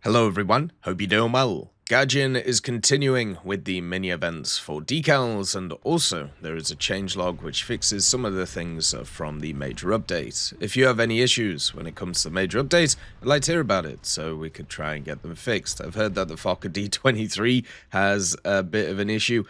Hello everyone, hope you're doing well. Gaijin is continuing with the mini events for Decals, and also there is a changelog which fixes some of the things from the major updates. If you have any issues when it comes to the major updates, I'd like to hear about it so we could try and get them fixed. I've heard that the Fokker D23 has a bit of an issue,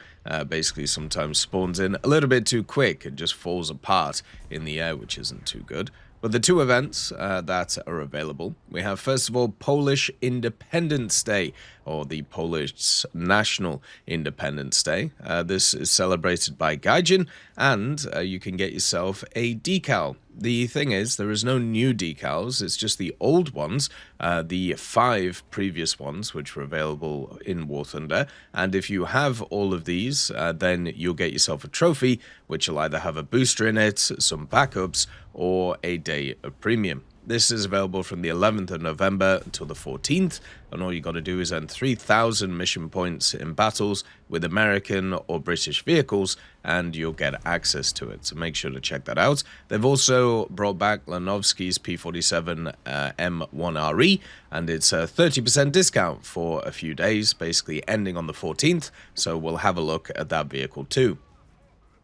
basically sometimes spawns in a little bit too quick and just falls apart in the air, which isn't too good. But the two events that are available, we have first of all Polish Independence Day, or the Polish National Independence Day. This is celebrated by Gaijin, and you can get yourself a decal. The thing is, there is no new decals, it's just the old ones, the 5 previous ones which were available in War Thunder, and if you have all of these, then you'll get yourself a trophy, which will either have a booster in it, some backups, or a day of premium. This is available from the 11th of November until the 14th, and all you got to do is earn 3,000 mission points in battles with American or British vehicles, and you'll get access to it, so make sure to check that out. They've also brought back Lanovski's P47 M1RE, and it's a 30% discount for a few days, basically ending on the 14th, so we'll have a look at that vehicle too.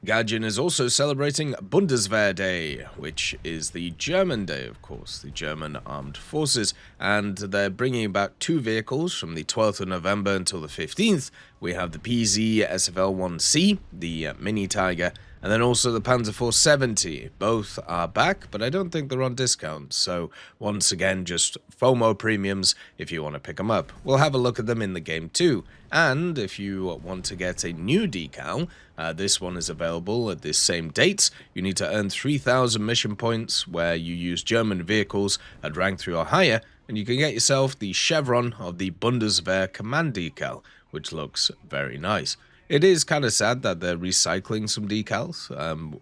Gaijin is also celebrating Bundeswehr Day, which is the German day, of course, the German armed forces, and they're bringing back 2 vehicles from the 12th of November until the 15th. We have the PZ.SFL.IC, the Mini Tiger, and then also the Panzer 470. Both are back, but I don't think they're on discount, so once again, just FOMO premiums if you want to pick them up. We'll have a look at them in the game too, and if you want to get a new decal, this one is available at this same date. You need to earn 3,000 mission points where you use German vehicles at rank 3 or higher, and you can get yourself the chevron of the Bundeswehr command decal, which looks very nice. It is kind of sad that they're recycling some decals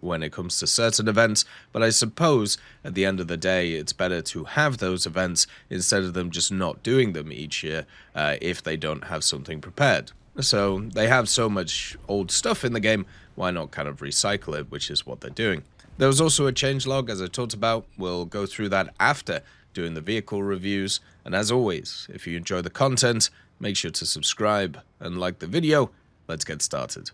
when it comes to certain events, but I suppose at the end of the day it's better to have those events instead of them just not doing them each year if they don't have something prepared. So they have so much old stuff in the game, why not kind of recycle it, which is what they're doing. There was also a changelog, as I talked about. We'll go through that after doing the vehicle reviews, and as always, if you enjoy the content, make sure to subscribe and like the video. Let's get started.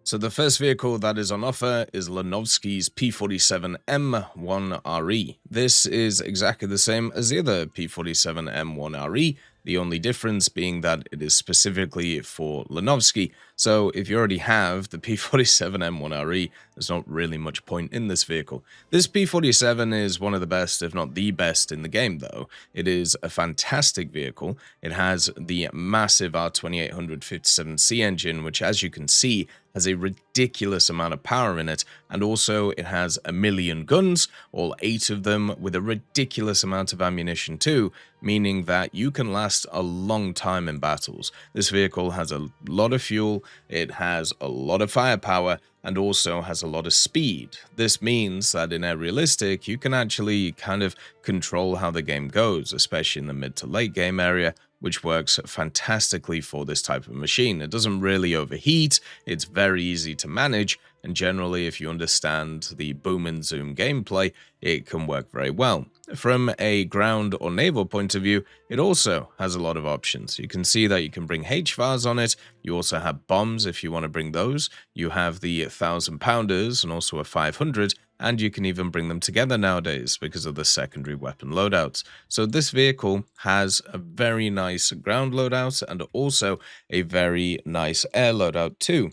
So the first vehicle that is on offer is Lanovski's P47 M1RE. This is exactly the same as the other P47 M1RE, the only difference being that it is specifically for Lanovski. So if you already have the P47 M1RE, there's not really much point in this vehicle. This P47 is one of the best, if not the best, in the game though. It is a fantastic vehicle. It has the massive R2857C engine, which as you can see, has a ridiculous amount of power in it, and also it has 1 million guns, all 8 of them, with a ridiculous amount of ammunition too, meaning that you can last a long time in battles. This vehicle has a lot of fuel, it has a lot of firepower, and also has a lot of speed. This means that in Air Realistic, you can actually kind of control how the game goes, especially in the mid to late game area, which works fantastically for this type of machine. It doesn't really overheat, it's very easy to manage, and generally if you understand the boom and zoom gameplay, it can work very well. From a ground or naval point of view, it also has a lot of options. You can see that you can bring HVARs on it, you also have bombs if you want to bring those, you have the 1,000 pounders and also a 500, and you can even bring them together nowadays because of the secondary weapon loadouts. So this vehicle has a very nice ground loadout and also a very nice air loadout too.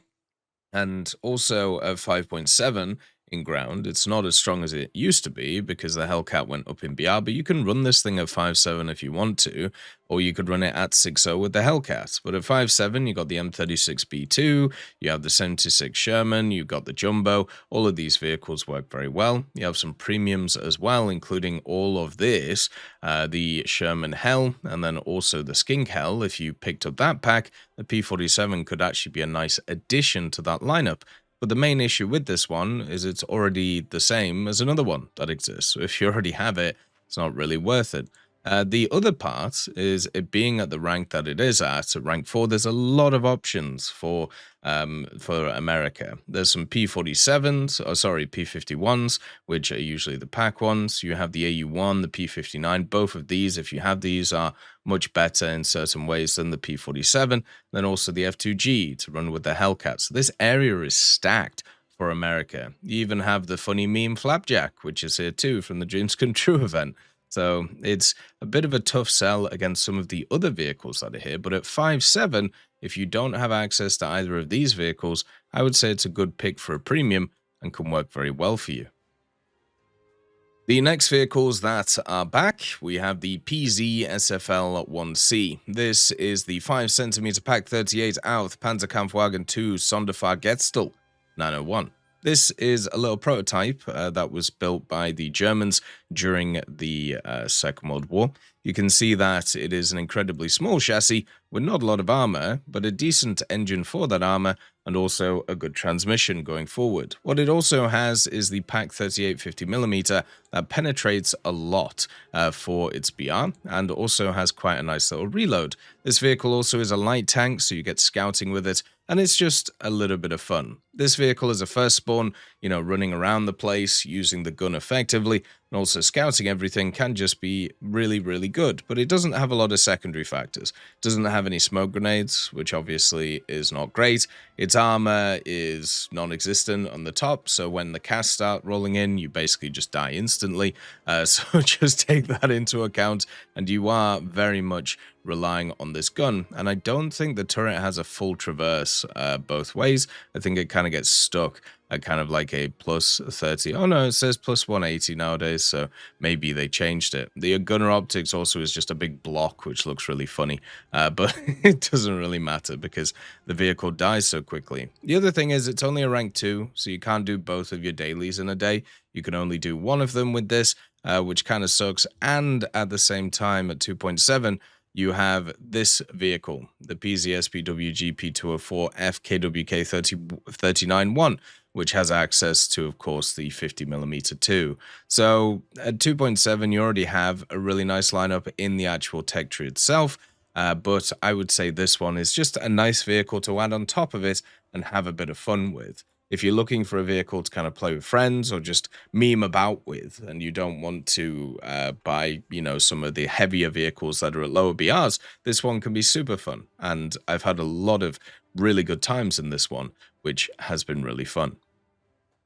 And also a 5.7 in ground. It's not as strong as it used to be because the Hellcat went up in BR, but you can run this thing at 5.7 if you want to, or you could run it at 6.0 with the Hellcat. But at 5.7, you got the M36B2, you have the 76 Sherman, you've got the Jumbo. All of these vehicles work very well. You have some premiums as well, including all of this, the Sherman Hell, and then also the Skink Hell. If you picked up that pack, the P47 could actually be a nice addition to that lineup. But the main issue with this one is it's already the same as another one that exists. So if you already have it, it's not really worth it. The other part is it being at the rank that it is at rank 4. There's a lot of options for America. There's some P47s, or sorry, P51s, which are usually the pack ones. You have the AU1, the P59. Both of these, if you have these, are much better in certain ways than the P47. Then also the F2G to run with the Hellcat. So this area is stacked for America. You even have the funny meme Flapjack, which is here too from the Dreams Come True event. So it's a bit of a tough sell against some of the other vehicles that are here, but at 5.7, if you don't have access to either of these vehicles, I would say it's a good pick for a premium and can work very well for you. The next vehicles that are back, we have the PZ.SFL.IC. This is the 5cm Pack 38 Auth Panzerkampfwagen 2 Sonderfahrgestell 901. This is a little prototype that was built by the Germans during the Second World War. You can see that it is an incredibly small chassis with not a lot of armor, but a decent engine for that armor and also a good transmission going forward. What it also has is the Pack 38 50mm that penetrates a lot for its BR and also has quite a nice little reload. This vehicle also is a light tank, so you get scouting with it, and it's just a little bit of fun. This vehicle is a first spawn, running around the place, using the gun effectively, and also scouting everything can just be really, really good. But it doesn't have a lot of secondary factors. It doesn't have any smoke grenades, which obviously is not great. Its armor is non-existent on the top, so when the casts start rolling in, you basically just die instantly. So just take that into account, and you are very much relying on this gun. And I don't think the turret has a full traverse both ways. I think it kind of gets stuck at kind of like a plus 30. Oh no, it says plus 180 nowadays, so maybe they changed it. The gunner optics also is just a big block, which looks really funny, but it doesn't really matter because the vehicle dies so quickly. The other thing is it's only a rank 2, so you can't do both of your dailies in a day. You can only do one of them with this, which kind of sucks. And at the same time, at 2.7, you have this vehicle, the PZSPWG P204 FKWK 39-1, which has access to, of course, the 50mm too. So at 2.7, you already have a really nice lineup in the actual tech tree itself, but I would say this one is just a nice vehicle to add on top of it and have a bit of fun with. If you're looking for a vehicle to kind of play with friends or just meme about with, and you don't want to buy, some of the heavier vehicles that are at lower BRs, this one can be super fun. And I've had a lot of really good times in this one, which has been really fun.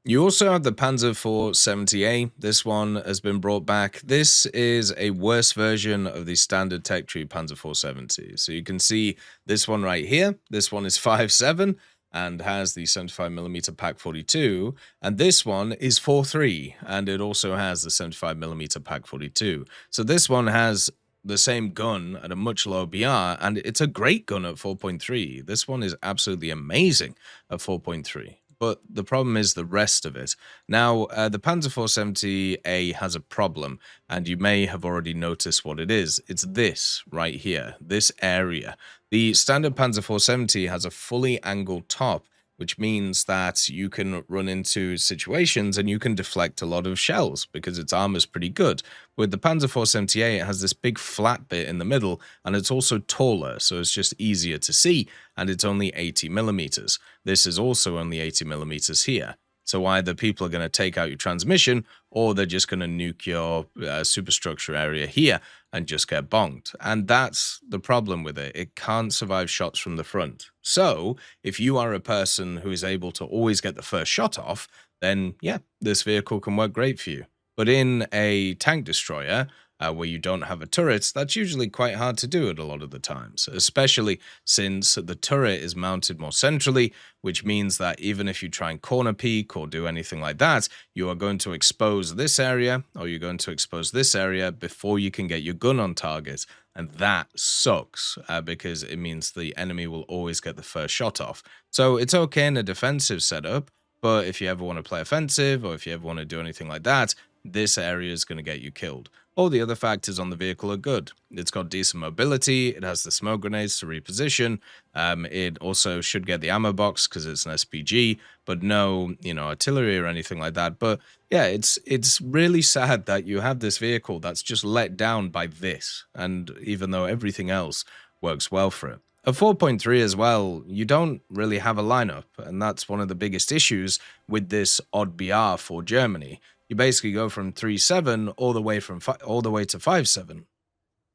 You also have the Panzer 470A. This one has been brought back. This is a worse version of the standard tech tree Panzer 470. So you can see this one right here. This one is 5.7. And has the 75mm Pack 42, and this one is 4.3, and it also has the 75mm Pack 42. So this one has the same gun at a much lower BR, and it's a great gun at 4.3. This one is absolutely amazing at 4.3. But the problem is the rest of it. Now, the Panzer 470A has a problem, and you may have already noticed what it is. It's this right here, this area. The standard Panzer 470 has a fully angled top, which means that you can run into situations and you can deflect a lot of shells because its armor is pretty good. With the Panzer 470A, it has this big flat bit in the middle, and it's also taller, so it's just easier to see, and it's only 80mm. This is also only 80mm here. So either people are going to take out your transmission, or they're just going to nuke your superstructure area here and just get bonked. And that's the problem with it. It can't survive shots from the front. So if you are a person who is able to always get the first shot off, then yeah, this vehicle can work great for you. But in a tank destroyer, where you don't have a turret, that's usually quite hard to do at a lot of the times, especially since the turret is mounted more centrally, which means that even if you try and corner peek or do anything like that, you are going to expose this area, or you're going to expose this area before you can get your gun on target. And that sucks, because it means the enemy will always get the first shot off. So it's okay in a defensive setup, but if you ever want to play offensive, or if you ever want to do anything like that, this area is going to get you killed. All the other factors on the vehicle are good. It's got decent mobility, it has the smoke grenades to reposition, it also should get the ammo box because it's an SPG, but no, artillery or anything like that. But Yeah, it's really sad that you have this vehicle that's just let down by this, and even though everything else works well for it. At 4.3 as well, you don't really have a lineup, and that's one of the biggest issues with this odd BR for Germany. You basically go from 3.7 all the way all the way to 5.7.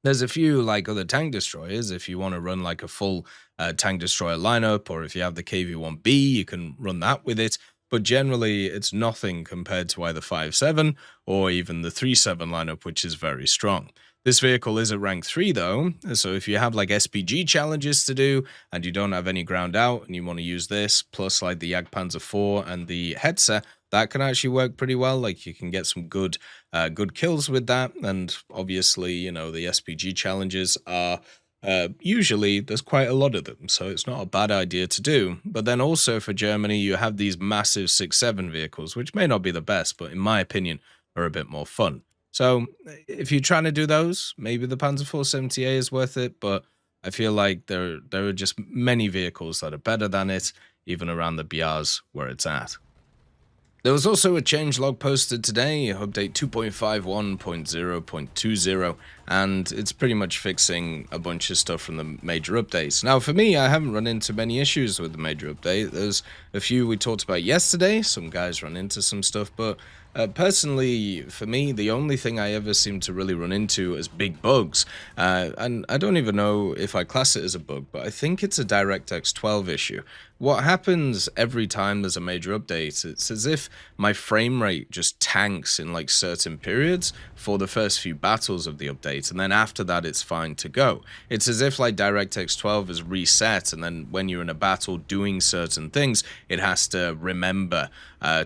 There's a few like other tank destroyers if you want to run like a full tank destroyer lineup, or if you have the KV-1B, you can run that with it. But generally, it's nothing compared to either 5.7 or even the 3.7 lineup, which is very strong. This vehicle is at rank 3 though, so if you have like SPG challenges to do and you don't have any ground out and you want to use this, plus like the Panzer IV and the Hetzer, that can actually work pretty well. Like you can get some good kills with that, and obviously, you know, the SPG challenges are usually there's quite a lot of them, so it's not a bad idea to do. But then also for Germany, you have these massive 6.7 vehicles, which may not be the best, but in my opinion, are a bit more fun. So if you're trying to do those, maybe the Panzer 470A is worth it, but I feel like there are just many vehicles that are better than it, even around the BRs where it's at. There was also a changelog posted today, update 2.51.0.20, and it's pretty much fixing a bunch of stuff from the major updates. Now, for me, I haven't run into many issues with the major update. There's a few we talked about yesterday. Some guys run into some stuff, but personally, for me, the only thing I ever seem to really run into is big bugs. And I don't even know if I class it as a bug, but I think it's a DirectX 12 issue. What happens every time there's a major update, it's as if my frame rate just tanks in like certain periods for the first few battles of the update, and then after that it's fine to go. It's as if like DirectX 12 is reset, and then when you're in a battle doing certain things, it has to remember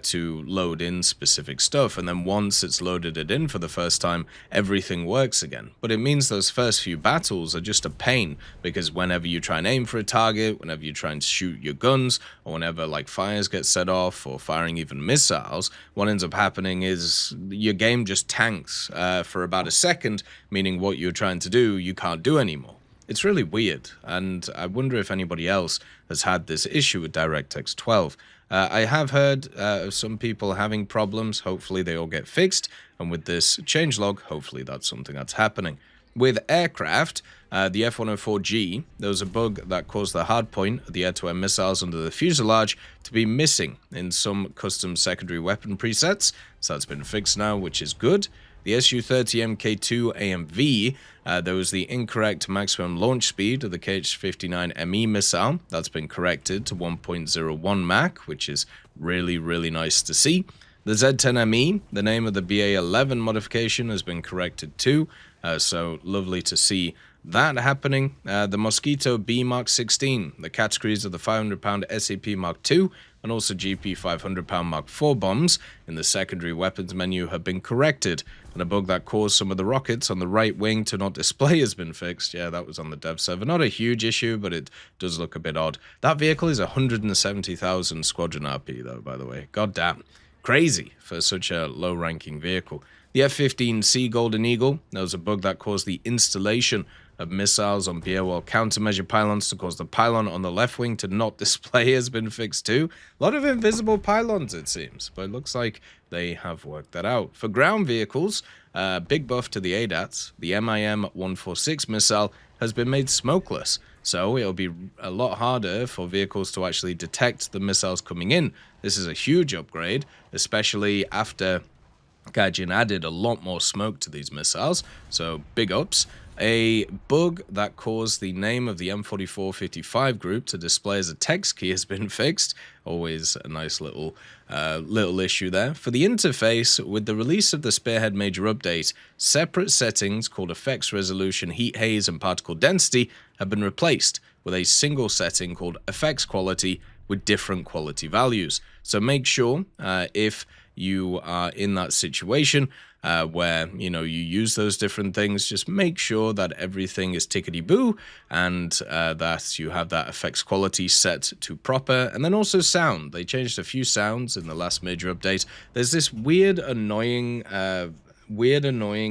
to load in specific stuff, and then once it's loaded it in for the first time, everything works again. But it means those first few battles are just a pain, because whenever you try and aim for a target, whenever you try and shoot your guns, or whenever like fires get set off, or firing even missiles, what ends up happening is your game just tanks for about a second, meaning what you're trying to do, you can't do anymore. It's really weird, and I wonder if anybody else has had this issue with DirectX 12. I have heard of some people having problems. Hopefully they all get fixed, and with this changelog, hopefully that's something that's happening. With aircraft, the F-104G, there was a bug that caused the hardpoint of the air-to-air missiles under the fuselage to be missing in some custom secondary weapon presets, so that's been fixed now, which is good. The Su-30 Mk2 AMV, there was the incorrect maximum launch speed of the KH-59ME missile. That's been corrected to 1.01 Mach, which is really, really nice to see. The Z-10ME, the name of the BA-11 modification, has been corrected too, so lovely to see that happening. The Mosquito B Mark 16, the categories of the 500-pound SAP Mark II and also GP 500-pound Mark IV bombs in the secondary weapons menu have been corrected, and a bug that caused some of the rockets on the right wing to not display has been fixed. Yeah, that was on the dev server. Not a huge issue, but it does look a bit odd. That vehicle is 170,000 squadron RP though, by the way. God damn. Crazy for such a low-ranking vehicle. The F-15C Golden Eagle, there was a bug that caused the installation of missiles on BAWL countermeasure pylons to cause the pylon on the left wing to not display has been fixed too. A lot of invisible pylons, it seems, but it looks like they have worked that out. For ground vehicles, big buff to the ADATS. The MIM-146 missile has been made smokeless, so it'll be a lot harder for vehicles to actually detect the missiles coming in. This is a huge upgrade, especially after Gaijin added a lot more smoke to these missiles, so big ups. A bug that caused the name of the M4455 group to display as a text key has been fixed. Always a nice little issue there. For the interface, with the release of the Spearhead Major Update, separate settings called Effects Resolution, Heat Haze, and Particle Density have been replaced with a single setting called Effects Quality with different quality values. So make sure if you are in that situation where you use those different things, just make sure that everything is tickety-boo and that you have that effects quality set to proper. And then also sound. They changed a few sounds in the last major update. There's this weird annoying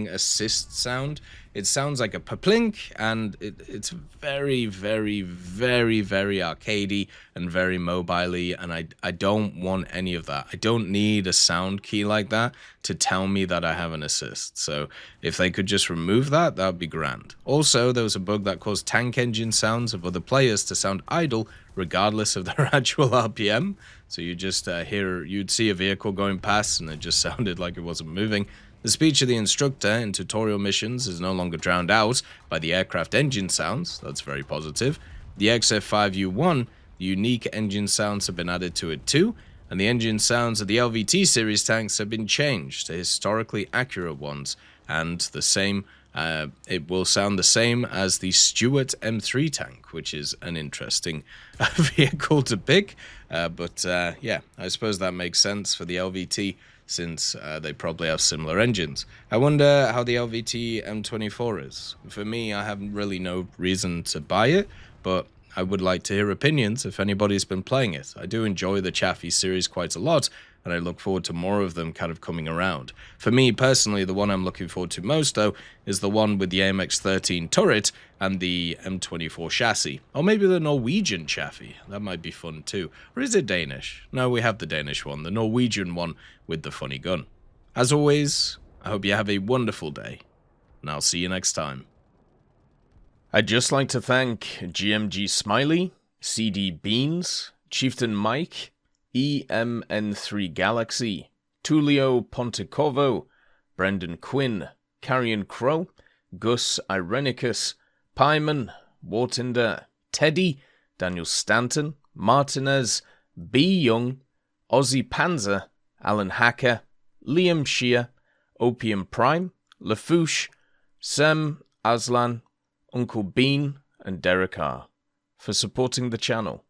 assist sound it sounds like a paplink, and it's very, very, very, very arcadey and very mobile-y, and I don't want any of that. I don't need a sound key like that to tell me that I have an assist. So if they could just remove that, that would be grand. Also, there was a bug that caused tank engine sounds of other players to sound idle regardless of their actual RPM. So you just you'd see a vehicle going past and it just sounded like it wasn't moving. The speech of the instructor in tutorial missions is no longer drowned out by the aircraft engine sounds. That's very positive. The XF5U1, the unique engine sounds have been added to it too, and the engine sounds of the LVT series tanks have been changed to historically accurate ones, and the same. It will sound the same as the Stuart M3 tank, which is an interesting vehicle to pick. Yeah, I suppose that makes sense for the LVT since they probably have similar engines. I wonder how the LVT M24 is. For me, I have really no reason to buy it, but I would like to hear opinions if anybody's been playing it. I do enjoy the Chaffee series quite a lot, and I look forward to more of them kind of coming around. For me personally, the one I'm looking forward to most though is the one with the AMX-13 turret and the M24 chassis. Or maybe the Norwegian Chaffee. That might be fun too. Or is it Danish? No, we have the Danish one, the Norwegian one with the funny gun. As always, I hope you have a wonderful day, and I'll see you next time. I'd just like to thank GMG Smiley, CD Beans, Chieftain Mike, EMN3 Galaxy, Tulio Pontecorvo, Brendan Quinn, Carrion Crow, Gus Irenicus, Pyman, Wartinder, Teddy, Daniel Stanton, Martinez, B. Young, Ozzy Panzer, Alan Hacker, Liam Shear, Opium Prime, Lafouche, Sem Aslan, Uncle Bean, and Derek R. for supporting the channel.